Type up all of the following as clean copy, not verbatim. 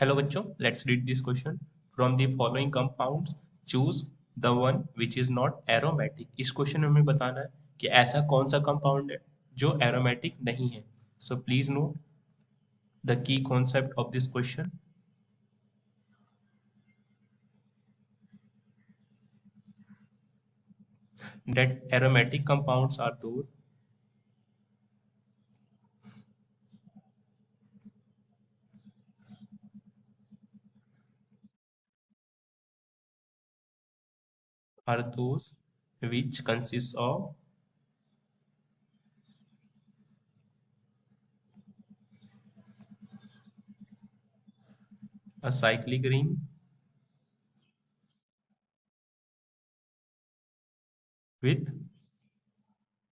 Hello बच्चों, let's read this question. From the following compounds, choose the one which is not aromatic. इस question में हमें बताना है कि ऐसा कौन सा कंपाउंड है जो एरोमेटिक नहीं है. So please note the key concept of this question. That aromatic compounds are those which consists of a cyclic ring with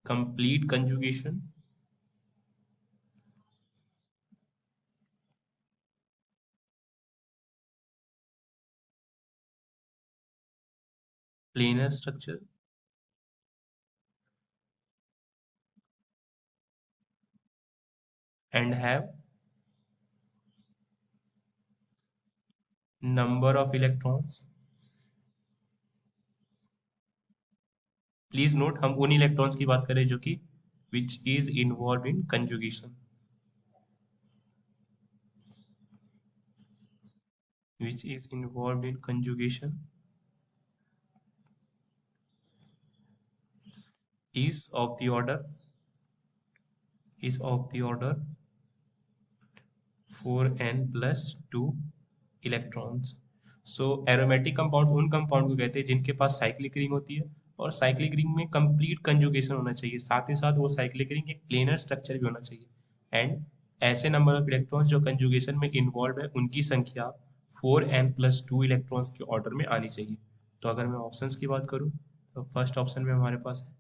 complete conjugation planar structure and have number of electrons. Please note हम उन electrons की बात करें जो कि which is involve in conjugation, which is involved in conjugation is of the order 4n plus 2 electrons. So aromatic compound उन compound को कहते हैं जिनके पास साइक्लिक रिंग होती है और साइक्लिक रिंग में कंप्लीट कंजुगेशन होना चाहिए, साथ ही साथ वो साइक्लिक रिंग एक प्लेनर स्ट्रक्चर भी होना चाहिए. एंड ऐसे नंबर ऑफ इलेक्ट्रॉन्स जो कंजुगेशन में इन्वॉल्व है उनकी संख्या 4n+2 इलेक्ट्रॉन्स के ऑर्डर में आनी चाहिए. तो अगर मैं ऑप्शंस की बात करूं तो फर्स्ट ऑप्शन में हमारे पास है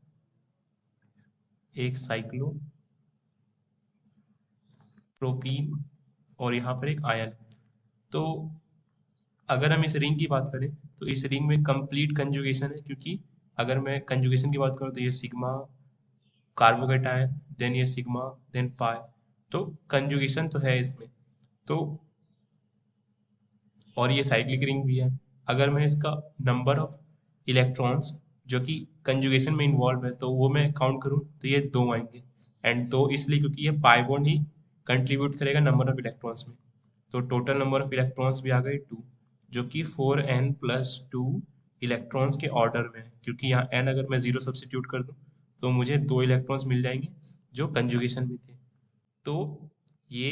एक साइक्लो प्रोपीन और यहाँ पर एक आयन. तो अगर हम इस रिंग की बात करें तो इस रिंग में कंप्लीट कंजुगेशन है, क्योंकि अगर मैं कंजुगेशन की बात करूँ तो ये सिग्मा कार्बोकेटायन, देन ये सिग्मा, देन पाई. तो कंजुगेशन तो है इसमें. तो और ये साइक्लिक रिंग भी है. अगर मैं इसका नंबर ऑफ इलेक्ट्रॉन्स जो कि कंजुगेशन में इन्वॉल्व है तो वो मैं काउंट करूँ तो ये दो आएंगे. एंड दो इसलिए क्योंकि ये पाई बॉन्ड ही कंट्रीब्यूट करेगा नंबर ऑफ इलेक्ट्रॉन्स में. तो टोटल नंबर ऑफ इलेक्ट्रॉन्स भी आ गए 2, जो कि 4n+2 इलेक्ट्रॉन्स के ऑर्डर में है, क्योंकि यहाँ n अगर मैं जीरो सब्सिट्यूट कर दूं तो मुझे दो इलेक्ट्रॉन्स मिल जाएंगे जो कंजुगेशन में थे. तो ये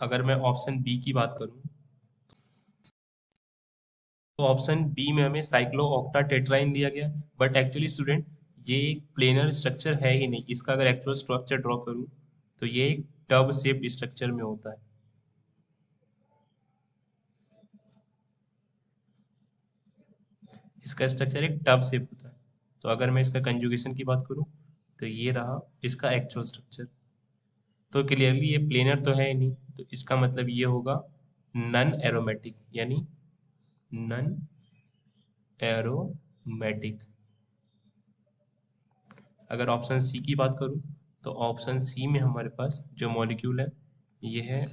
अगर मैं ऑप्शन बी की बात करूं तो ऑप्शन बी में हमें साइक्लो ऑक्टा टेट्राइन दिया गया. बट एक्चुअली स्टूडेंट ये एक प्लेनर स्ट्रक्चर है ही नहीं. इसका अगर एक्चुअल स्ट्रक्चर ड्रॉ करूं तो ये एक टब शेप्ड स्ट्रक्चर में होता है. इसका स्ट्रक्चर एक टब शेप होता है. तो अगर मैं इसका कंजुगेशन की बात करूं तो ये रहा इसका एक्चुअल स्ट्रक्चर. तो क्लियरली ये प्लेनर तो है ही नहीं, तो इसका मतलब ये होगा नन एरोमेटिक, यानी नन एरोमेटिक. अगर ऑप्शन सी की बात करूं तो ऑप्शन सी में हमारे पास जो मॉलिक्यूल है ये है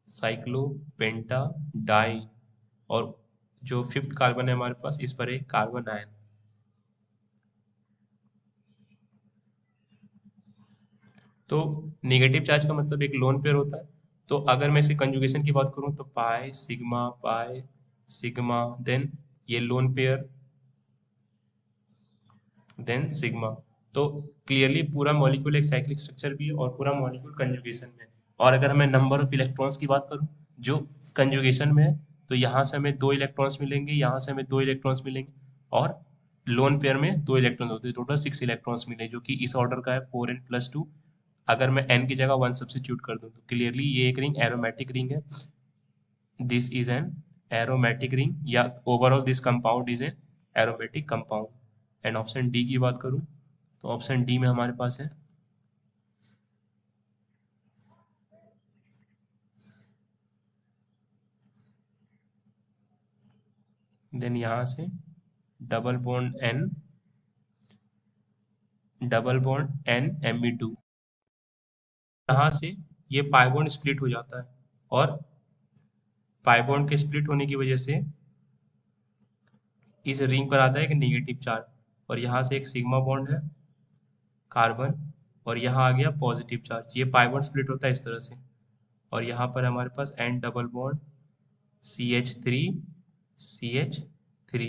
साइक्लोपेंटा डाई, और जो फिफ्थ कार्बन है हमारे पास इस पर एक कार्बन आयन. तो नेगेटिव चार्ज का मतलब एक लोन पेयर होता है. तो अगर मैं इसके कंजुगेशन की बात करूं तो पाई सिग्मा, देन ये लोन पेयर, देन सिग्मा. तो क्लियरली पूरा मॉलिक्यूल एक साइक्लिक स्ट्रक्चर भी है और पूरा मॉलिक्यूल कंजुगेशन में है. और अगर मैं नंबर ऑफ इलेक्ट्रॉन्स की बात करूं जो कंजुगेशन में है तो यहाँ से हमें दो इलेक्ट्रॉन्स मिलेंगे, यहाँ से हमें दो इलेक्ट्रॉन्स मिलेंगे, और लोन पेयर में दो इलेक्ट्रॉन होते हैं. टोटल 6 इलेक्ट्रॉन्स मिले जो कि इस ऑर्डर का है 4n+2. अगर मैं n की जगह 1 सब्सिट्यूट कर दूं तो क्लियरली ये एक रिंग एरोमेटिक रिंग है. This is an aromatic ring, या overall this compound is an aromatic compound. And option D की बात करूं तो ऑप्शन डी में हमारे पास है देन यहाँ से double bond N, double bond N, Me2. यहाँ से ये पाई बॉन्ड स्प्लिट हो जाता है. और पाई बॉन्ड के स्प्लिट होने की वजह से इस रिंग पर आता है एक नेगेटिव चार्ज, और यहाँ से एक सिग्मा बॉन्ड है कार्बन, और यहाँ आ गया पॉजिटिव चार्ज। ये पाई बॉन्ड स्प्लिट होता है इस तरह से, और यहाँ पर हमारे पास an double bond CH3 CH3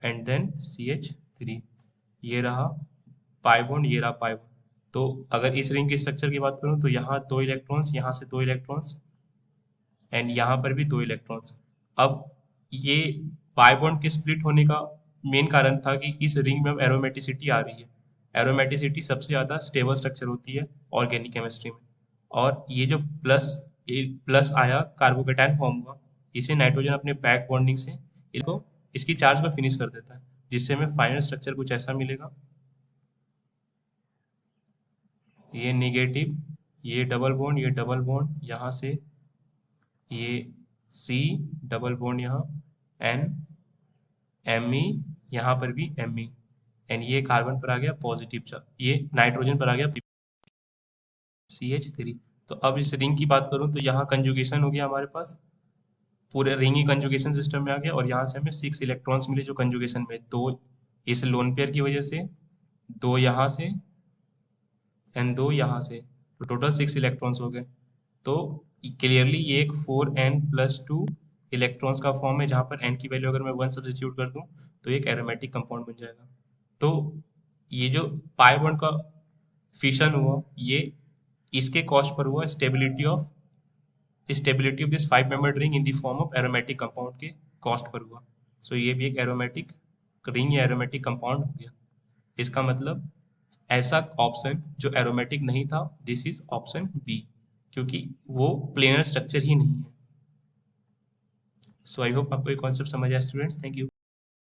and then CH3। ये रहा पाई बॉन्ड, ये रहा पाई बॉन्ड। तो अगर इस रिंग के स्ट्रक्चर की बात करूं तो यहाँ दो इलेक्ट्रॉन्स, यहाँ से दो इलेक्ट्रॉन्स, एंड यहाँ पर भी दो इलेक्ट्रॉन्स। अब ये पाई बॉन्ड के स्प्लिट होने का मेन कारण था कि इस रिंग में अब एरोमेटिसिटी आ रही है। एरोमेटिसिटी सबसे ज़्यादा स्टेबल स्ट्रक्चर होती है ऑर्गेनिक केमिस्ट्री में, और ये जो प्लस आया कार्बोकेटायन फॉर्म हुआ, इसे नाइट्रोजन अपने बैक बॉन्डिंग से इसकी चार्ज को फिनिश कर देता है, जिससे हमें फाइनल स्ट्रक्चर कुछ ऐसा मिलेगा। ये नेगेटिव, ये डबल बॉन्ड, ये डबल बॉन्ड, यहाँ से ये C डबल बॉन्ड, यहाँ N Me, यहाँ पर भी Me, एंड ये कार्बन पर आ गया पॉजिटिव चार्ज, ये नाइट्रोजन पर आ गया CH3। तो अब इस रिंग की बात करूं तो यहाँ कंजुगेशन हो गया हमारे पास, पूरे रिंग ही कंजुगेशन सिस्टम में आ गया, और यहाँ से हमें 6 इलेक्ट्रॉन्स मिले जो कंजुगेशन में, दो इस लोन पेयर की वजह से, दो यहाँ से एंड दो यहाँ से, तो टोटल 6 इलेक्ट्रॉन्स हो गए। तो क्लियरली ये एक 4n+2 इलेक्ट्रॉन्स का फॉर्म है, जहाँ पर n की वैल्यू अगर मैं 1 सब्स्टिट्यूट कर दूं तो एक एरोमेटिक कंपाउंड बन जाएगा। तो ये जो पाई बॉन्ड का फिशन हुआ, ये इसके कॉस्ट पर हुआ stability of this 5 membered ring in the form of aromatic compound के कॉस्ट पर हुआ। सो ये भी एक एरोमेटिक रिंग या एरोमेटिक कंपाउंड हो गया। इसका मतलब ऐसा ऑप्शन जो एरोमेटिक नहीं था, दिस इज ऑप्शन बी, क्योंकि वो प्लेनर स्ट्रक्चर ही नहीं है। सो आई होप आपको ये कॉन्सेप्ट समझ आया स्टूडेंट्स। Thank you.